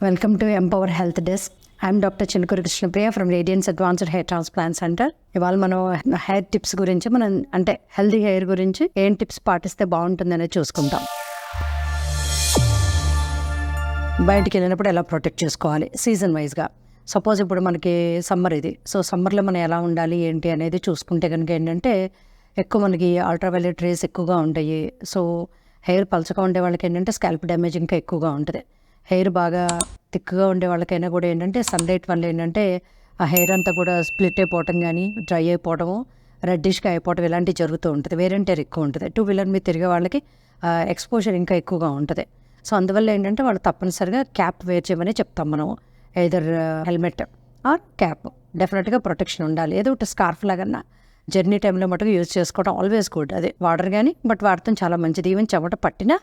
Welcome to Empower Health Desk. I'm doctor Chilukuri Krishnapriya from Radiance advanced hair transplant centre. ఇవాళ మనం hair tips గురించి అంటే healthy hair గురించి ఏం టిప్స్ పాటిస్తే బాగుంటుందనేది చూసుకుంటాం. బయటికి వెళ్ళినప్పుడు ఎలా ప్రొటెక్ట్ చేసుకోవాలి సీజన్ వైజ్గా. సపోజ్ ఇప్పుడు మనకి సమ్మర్ ఇది, సో సమ్మర్లో మనం ఎలా ఉండాలి ఏంటి అనేది చూసుకుంటే కనుక ఏంటంటే ఎక్కువ మనకి అల్ట్రావైలెట్ రేస్ ఎక్కువగా ఉంటాయి. సో హెయిర్ పలచగా ఉండే వాళ్ళకి ఏంటంటే స్కాల్ప్ డ్యామేజ్ ఇంకా ఎక్కువగా ఉంటుంది. హెయిర్ బాగా థిక్గా ఉండే వాళ్ళకైనా కూడా ఏంటంటే సన్లైట్ వల్ల ఏంటంటే ఆ హెయిర్ అంతా కూడా స్ప్లిట్ అయిపోవటం కానీ డ్రై అయిపోవడము, రెడ్డిష్గా అయిపోవడం ఇలాంటివి జరుగుతూ ఉంటుంది. వేరెంటేర్ ఎక్కువ ఉంటుంది. టూ వీలర్ మీద తిరిగే వాళ్ళకి ఎక్స్పోజర్ ఇంకా ఎక్కువగా ఉంటుంది. సో అందువల్ల ఏంటంటే వాళ్ళు తప్పనిసరిగా క్యాప్ వేర్ చేయమని చెప్తాం మనం. ఎయిదర్ హెల్మెట్ ఆర్ క్యాప్ డెఫినెట్గా ప్రొటెక్షన్ ఉండాలి. ఏదో ఒకటి స్కార్ఫ్ లాగన్నా జర్నీ టైంలో మటుకు యూజ్ చేసుకోవడం ఆల్వేస్ గుడ్. అదే వాడరు కానీ బట్ వాడటం చాలా మంచిది. ఈవెన్ చెమట పట్టినా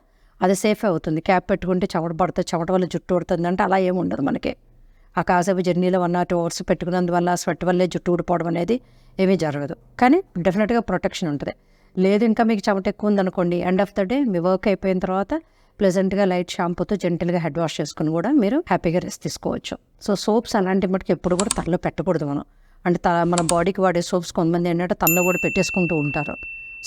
అది సేఫ్ అవుతుంది. క్యాప్ పెట్టుకుంటే చెమట పడుతుంది, చెమట వల్ల జుట్టు ఊడుతుంది అంటే అలా ఏమి ఉండదు మనకి. ఆ కాసేపు జర్నీలో 1 or 2 hours పెట్టుకున్నందువల్ల స్వెట్ వల్లే జుట్టు ఊడిపోవడం అనేది ఏమీ జరగదు. కానీ డెఫినెట్గా ప్రొటెక్షన్ ఉంటుంది. లేదు ఇంకా మీకు చెమట ఎక్కువ ఉందనుకోండి, end of the day me work అయిపోయిన తర్వాత ప్లెజెంట్గా లైట్ షాంపూతో జెంటల్గా హెడ్ వాష్ చేసుకుని కూడా మీరు హ్యాపీగా రెస్ట్ తీసుకోవచ్చు. సో సోప్స్ అలాంటి మటుకు ఎప్పుడు కూడా తలలో పెట్టకూడదు మనం. అంటే మన బాడీకి వాడే సోప్స్ కొంతమంది ఏంటంటే తలలో కూడా పెట్టేసుకుంటూ ఉంటారు.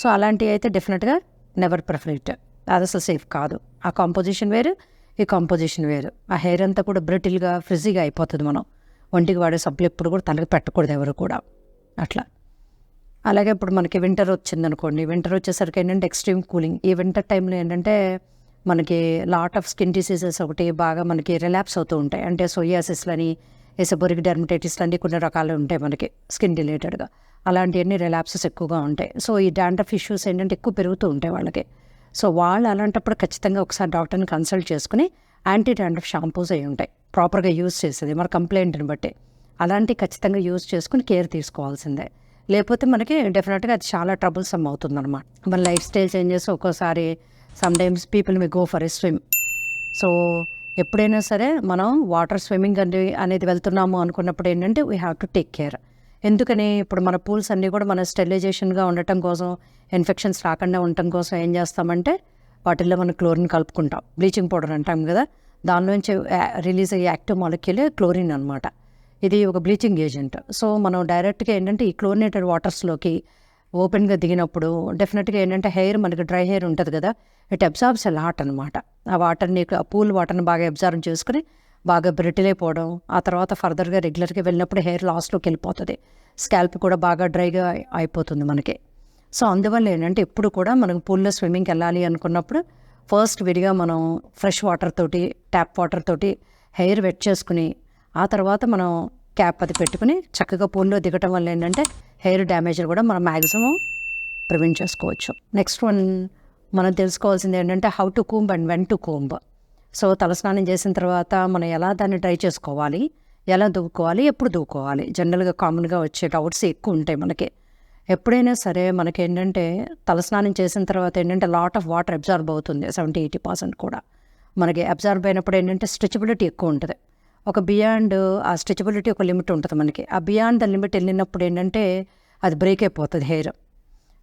సో అలాంటివి అయితే డెఫినెట్గా నెవర్ ప్రిఫర్ ఇట్. అది అసలు సేఫ్ కాదు. ఆ కాంపోజిషన్ వేరు, ఈ కాంపోజిషన్ వేరు. ఆ హెయిర్ అంతా కూడా బ్రిటిల్గా ఫ్రిజీగా అయిపోతుంది. మనం ఒంటికి వాడే సబ్బులు ఎప్పుడు కూడా తలకి పెట్టకూడదు ఎవరు కూడా అట్లా. అలాగే ఇప్పుడు మనకి వింటర్ వచ్చిందనుకోండి, వింటర్ వచ్చేసరికి ఏంటంటే ఎక్స్ట్రీమ్ కూలింగ్. ఈ వింటర్ టైంలో ఏంటంటే మనకి లాట్ ఆఫ్ స్కిన్ డిసీజెస్ ఒకటి బాగా మనకి రిలాప్స్ అవుతూ ఉంటాయి. అంటే సోరియాసిస్లని, ఎసెబోరిక్ డెర్మటైటిస్లని కొన్ని రకాలు ఉంటాయి మనకి స్కిన్ రిలేటెడ్గా. అలాంటివన్నీ రిలాప్సెస్ ఎక్కువగా ఉంటాయి. సో ఈ డాండ్రఫ్ ఇష్యూస్ ఏంటంటే ఎక్కువ పెరుగుతూ ఉంటాయి వాళ్ళకి. సో వాళ్ళు అలాంటప్పుడు ఖచ్చితంగా ఒకసారి డాక్టర్ని కన్సల్ట్ చేసుకుని యాంటీ డాండ్రఫ్ షాంపూస్ అవి ఉంటాయి ప్రాపర్గా యూజ్ చేసేది మన కంప్లైంట్ని బట్టి. అలాంటివి ఖచ్చితంగా యూజ్ చేసుకుని కేర్ తీసుకోవాల్సిందే. లేకపోతే మనకి డెఫినెట్గా అది చాలా ట్రబుల్సమ్ అవుతుందన్నమాట. మన లైఫ్ స్టైల్ చేంజెస్ ఒక్కోసారి sometimes people may go for a swim. So ఎప్పుడైనా సరే మనం వాటర్ స్విమ్మింగ్ అనేది వెళ్తున్నాము అనుకున్నప్పుడు ఏంటంటే we have to take care. ఎందుకని ఇప్పుడు మన పూల్స్ అన్నీ కూడా మన స్టెరిలైజేషన్గా ఉండటం కోసం, ఇన్ఫెక్షన్స్ రాకుండా ఉండటం కోసం ఏం చేస్తామంటే వాటిల్లో మనం క్లోరిన్ కలుపుకుంటాం. బ్లీచింగ్ పౌడర్ అంటాం కదా, దానిలోంచి రిలీజ్ అయ్యే యాక్టివ్ మాలిక్యూలే క్లోరిన్ అనమాట. ఇది ఒక బ్లీచింగ్ ఏజెంట్. సో మనం డైరెక్ట్గా ఏంటంటే ఈ క్లోరినేటెడ్ వాటర్స్లోకి ఓపెన్గా దిగినప్పుడు డెఫినెట్గా ఏంటంటే హెయిర్ మనకి డ్రై హెయిర్ ఉంటుంది కదా, ఇట్ అబ్జార్బ్స్ ఎ లాట్ అనమాట. ఆ వాటర్ని ఆ పూల్ వాటర్ని బాగా అబ్జర్వ్ చేసుకుని బాగా బ్రిటిల్ అయిపోవడం, ఆ తర్వాత ఫర్దర్గా రెగ్యులర్గా వెళ్ళినప్పుడు హెయిర్ లాస్లోకి వెళ్ళిపోతుంది. స్కాల్ప్ కూడా బాగా డ్రైగా అయిపోతుంది మనకి. సో అందువల్ల ఏంటంటే ఎప్పుడు కూడా మనం పూల్లో స్విమ్మింగ్కి వెళ్ళాలి అనుకున్నప్పుడు ఫస్ట్ విడిగా మనం ఫ్రెష్ వాటర్ తోటి, ట్యాప్ వాటర్ తోటి హెయిర్ వెట్ చేసుకుని ఆ తర్వాత మనం క్యాప్ అది పెట్టుకుని చక్కగా పూల్లో దిగటం వల్ల ఏంటంటే హెయిర్ డ్యామేజ్ కూడా మనం మ్యాక్సిమం ప్రివెంట్ చేసుకోవచ్చు. నెక్స్ట్ వన్ మనం తెలుసుకోవాల్సింది ఏంటంటే how to comb and when to comb. So తలస్నానం చేసిన తర్వాత మనం ఎలా దాన్ని డ్రై చేసుకోవాలి, ఎలా దువ్వుకోవాలి, ఎప్పుడు దువ్వుకోవాలి, జనరల్గా కామన్గా వచ్చే డౌట్స్ ఎక్కువ ఉంటాయి మనకి. ఎప్పుడైనా సరే మనకి ఏంటంటే తలస్నానం చేసిన తర్వాత ఏంటంటే లాట్ ఆఫ్ వాటర్ అబ్జార్బ్ అవుతుంది. 70-80% కూడా మనకి అబ్జార్బ్ అయినప్పుడు ఏంటంటే స్ట్రెచబిలిటీ ఎక్కువ ఉంటుంది. ఒక బియాండ్ ఆ స్ట్రెచబిలిటీ ఒక లిమిట్ ఉంటుంది మనకి. ఆ బియాండ్ ద లిమిట్ వెళ్ళినప్పుడు ఏంటంటే అది బ్రేక్ అయిపోతుంది హెయిర్.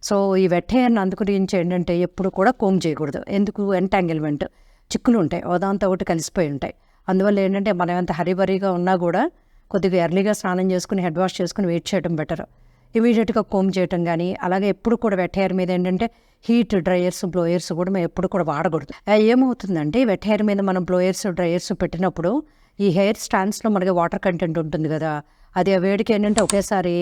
సో ఈ వెట్ హెయిర్ని అందుగురించి ఏంటంటే ఎప్పుడు కూడా కోమ్ చేయకూడదు. ఎందుకు? ఎంటాంగిల్మెంట్, చిక్కులు ఉంటాయి, దాంతో ఒకటి కలిసిపోయి ఉంటాయి. అందువల్ల ఏంటంటే మనం ఎంత హరీబరీగా ఉన్నా కూడా కొద్దిగా ఎర్లీగా స్నానం చేసుకుని హెడ్ వాష్ చేసుకుని వెయిట్ చేయడం బెటర్. ఇమీడియట్గా కోమ్ చేయటం కానీ, అలాగే ఎప్పుడు కూడా వెట్ హెయిర్ మీద ఏంటంటే హీట్ డ్రైయర్స్, బ్లోయర్స్ కూడా మేము ఎప్పుడు కూడా వాడకూడదు. ఏమవుతుందంటే వెట్ హెయిర్ మీద మనం బ్లోయర్స్, డ్రైయర్స్ పెట్టినప్పుడు ఈ హెయిర్ స్టాండ్స్లో మనకి వాటర్ కంటెంట్ ఉంటుంది కదా, అది ఆ వేడికి ఏంటంటే ఒకేసారి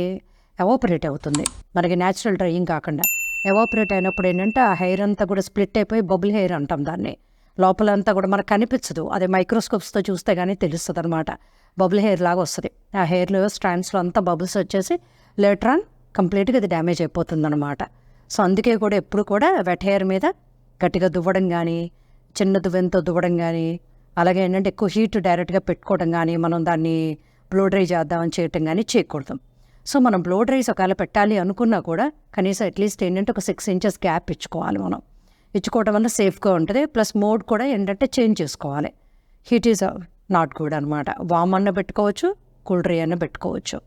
ఎవాపరేట్ అవుతుంది. మనకి న్యాచురల్ డ్రైయింగ్ కాకుండా ఎవాపరేట్ అయినప్పుడు ఏంటంటే ఆ హెయిర్ అంతా కూడా స్ప్లిట్ అయిపోయి బబుల్ హెయిర్ అంటాం దాన్ని. లోపలంతా కూడా మనకు కనిపించదు, అది మైక్రోస్కోప్స్తో చూస్తే కానీ తెలుస్తుంది అనమాట. బబుల్ హెయిర్ లాగా వస్తుంది. ఆ హెయిర్లో స్ట్రాండ్స్లో అంతా బబుల్స్ వచ్చేసి లేటర్ ఆన్ కంప్లీట్గా అది డ్యామేజ్ అయిపోతుంది అనమాట. సో అందుకే కూడా ఎప్పుడు కూడా వెట్ హెయిర్ మీద గట్టిగా దువ్వడం కానీ, చిన్న దువ్వెంతో దువ్వడం కానీ, అలాగే ఏంటంటే ఎక్కువ హీట్ డైరెక్ట్గా పెట్టుకోవడం కానీ, మనం దాన్ని బ్లో డ్రై చేద్దామని చేయటం కానీ చేయకూడదు. సో మనం బ్లో డ్రైస్ ఒకవేళ పెట్టాలి అనుకున్నా కూడా కనీసం అట్లీస్ట్ ఏంటంటే ఒక 6 inches గ్యాప్ ఇచ్చుకోవాలి. మనం ఇచ్చుకోవడం వల్ల సేఫ్గా ఉంటుంది. ప్లస్ మోడ్ కూడా ఏంటంటే చేంజ్ చేసుకోవాలి. హీట్ ఈజ్ నాట్ గుడ్ అనమాట. వామ్ అన్న పెట్టుకోవచ్చు, కూల్ డ్రై అన్న పెట్టుకోవచ్చు.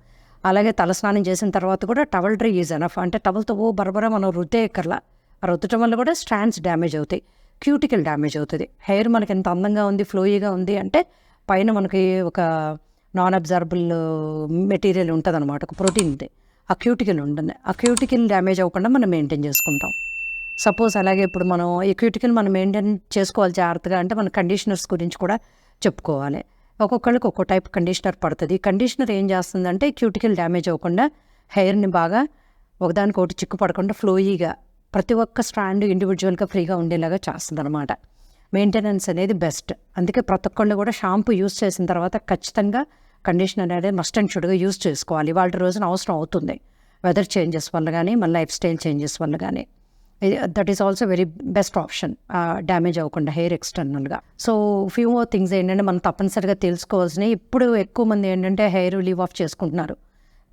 అలాగే తలస్నానం చేసిన తర్వాత కూడా టవల్ డ్రై ఈజ్ ఎనఫ్. అంటే టవల్తో బరబర మనం రుద్దేయక్కర్లా. ఆ రుద్దటం వల్ల కూడా స్ట్రాండ్స్ డ్యామేజ్ అవుతాయి, క్యూటికల్ డ్యామేజ్ అవుతుంది. హెయిర్ మనకి ఎంత అందంగా ఉంది, ఫ్లోయీగా ఉంది అంటే పైన మనకి ఒక నాన్ అబ్జర్బుల్ మెటీరియల్ ఉంటుంది అనమాట, ఒక ప్రోటీన్ ఉంది, ఆ క్యూటికల్ ఉంటుంది. ఆ క్యూటికల్ డ్యామేజ్ అవ్వకుండా మనం మెయింటైన్ చేసుకుంటాం. సపోజ్ అలాగే ఇప్పుడు మనం ఈ క్యూటికల్ మనం మెయింటైన్ చేసుకోవాలి జాగ్రత్తగా అంటే మన కండిషనర్స్ గురించి కూడా చెప్పుకోవాలి. ఒక్కొక్కళ్ళకి ఒక్కో టైప్ కండిషనర్ పడుతుంది. కండిషనర్ ఏం చేస్తుందంటే క్యూటికల్ డ్యామేజ్ అవ్వకుండా హెయిర్ని బాగా ఒకదానికొకటి చిక్కు పడకుండా ఫ్లోయీగా ప్రతి ఒక్క స్ట్రాండ్ ఇండివిజువల్గా ఫ్రీగా ఉండేలాగా చేస్తుంది అనమాట. మెయింటెనెన్స్ అనేది బెస్ట్. అందుకే ప్రతి ఒక్కళ్ళు కూడా షాంపూ యూస్ చేసిన తర్వాత ఖచ్చితంగా కండిషనర్ అనేది మస్ట్ అండ్ షుడ్గా యూస్ చేసుకోవాలి. వాళ్ళ రోజున అవసరం అవుతుంది, వెదర్ చేంజెస్ వల్ల కానీ మన లైఫ్ స్టైల్ చేంజెస్ వల్ల కానీ. That is also very best option damage అవ్వకుండా హెయిర్ ఎక్స్టర్నల్గా. సో ఫ్యూ మోర్ థింగ్స్ ఏంటంటే మనం తప్పనిసరిగా తెలుసుకోవాల్సినవి. ఇప్పుడు ఎక్కువ మంది ఏంటంటే హెయిర్ లీవ్ ఆఫ్ చేసుకుంటున్నారు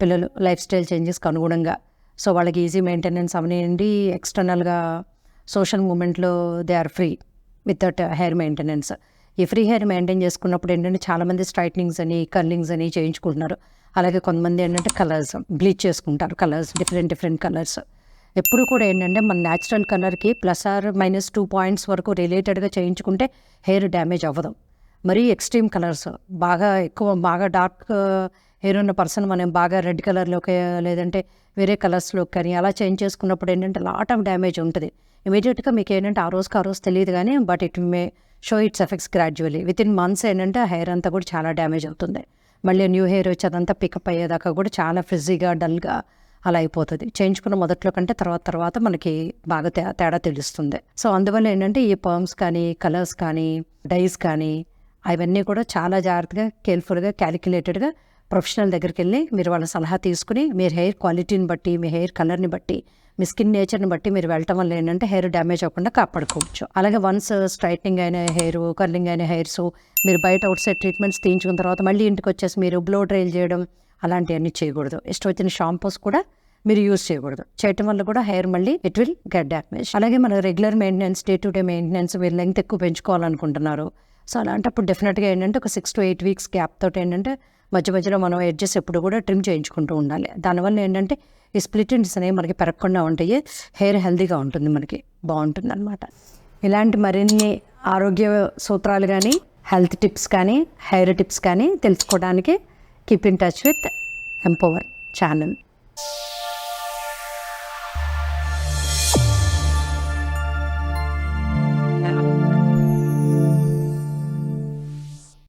పిల్లలు లైఫ్ స్టైల్ చేంజెస్కి అనుగుణంగా. సో వాళ్ళకి ఈజీ మెయింటెనెన్స్ అవనివ్వండి, ఎక్స్టర్నల్గా సోషల్ మూమెంట్లో they are free without hair maintenance. ఈ ఫ్రీ హెయిర్ మెయింటైన్ చేసుకున్నప్పుడు ఏంటంటే చాలామంది స్ట్రైట్నింగ్స్ అని కర్లింగ్స్ అని చేయించుకుంటున్నారు. అలాగే కొంతమంది ఏంటంటే కలర్స్ బ్లీచ్ చేసుకుంటారు, కలర్స్ డిఫరెంట్ కలర్స్. ఎప్పుడు కూడా ఏంటంటే మన న్యాచురల్ కలర్కి +or- 2 పాయింట్స్ వరకు రిలేటెడ్గా చేయించుకుంటే హెయిర్ డ్యామేజ్ అవ్వదు. మరీ ఎక్స్ట్రీమ్ కలర్స్ బాగా డార్క్ హెయిర్ ఉన్న పర్సన్ మనం బాగా రెడ్ కలర్లోకి లేదంటే వేరే కలర్స్లోకి కానీ అలా చేంజ్ చేసుకున్నప్పుడు ఏంటంటే లాట్ ఆఫ్ డ్యామేజ్ ఉంటుంది. ఇమీడియట్గా మీకు ఏంటంటే ఆ రోజు తెలియదు కానీ but it may show its effects gradually. Within months ఏంటంటే ఆ హెయిర్ అంతా కూడా చాలా డ్యామేజ్ అవుతుంది. మళ్ళీ న్యూ హెయిర్ వచ్చి అదంతా పికప్ అయ్యేదాకా కూడా చాలా ఫ్రిజీగా డల్గా అలా అయిపోతుంది. చేయించుకున్న మొదట్లో కంటే తర్వాత మనకి బాగా తేడా తెలుస్తుంది. సో అందువల్ల ఏంటంటే ఈ పర్మ్స్ కానీ కలర్స్ కానీ డైస్ కానీ అవన్నీ కూడా చాలా జాగ్రత్తగా కేర్ఫుల్గా క్యాలిక్యులేటెడ్గా ప్రొఫెషనల్ దగ్గరికి వెళ్ళి మీరు వాళ్ళ సలహా తీసుకుని మీరు హెయిర్ క్వాలిటీని బట్టి మీ హెయిర్ కలర్ని బట్టి మీ స్కిన్ నేచర్ని బట్టి మీరు వెళ్ళటం వల్ల ఏంటంటే హెయిర్ డ్యామేజ్ అవ్వకుండా కాపాడుకోవచ్చు. అలాగే వన్స్ స్ట్రైట్నింగ్ అయిన హెయిర్ కర్లింగ్ అయిన హెయిర్స్ మీరు బయట అవుట్ సైడ్ ట్రీట్మెంట్స్ తీయించుకున్న తర్వాత మళ్ళీ ఇంటికి వచ్చేసి మీరు బ్లో డ్రైల్ చేయడం అలాంటివన్నీ చేయకూడదు. ఇష్టం వచ్చిన షాంపూస్ కూడా మీరు యూజ్ చేయకూడదు. చేయటం వల్ల కూడా హెయిర్ మళ్ళీ ఇట్ విల్ గెట్ డ్యామేజ్. అలాగే మన regular maintenance day to day maintenance మీరు లెంగ్త్ ఎక్కువ పెంచుకోవాలనుకుంటున్నారు. సో అలాంటప్పుడు డెఫినెట్గా ఏంటంటే ఒక 6 to 8 weeks గ్యాప్ తోటి ఏంటంటే మధ్యలో మనం ఎడ్జెస్ ఎప్పుడు కూడా ట్రిమ్ చేయించుకుంటూ ఉండాలి. దానివల్ల ఏంటంటే ఈ స్ప్లిట్ ఎండ్స్ అనేవి మనకి పెరగకుండా ఉంటాయి, హెయిర్ హెల్తీగా ఉంటుంది, మనకి బాగుంటుంది అనమాట. ఇలాంటి మరిన్ని ఆరోగ్య సూత్రాలు కానీ హెల్త్ టిప్స్ కానీ హెయిర్ టిప్స్ కానీ తెలుసుకోవడానికి keep in touch with empower channel.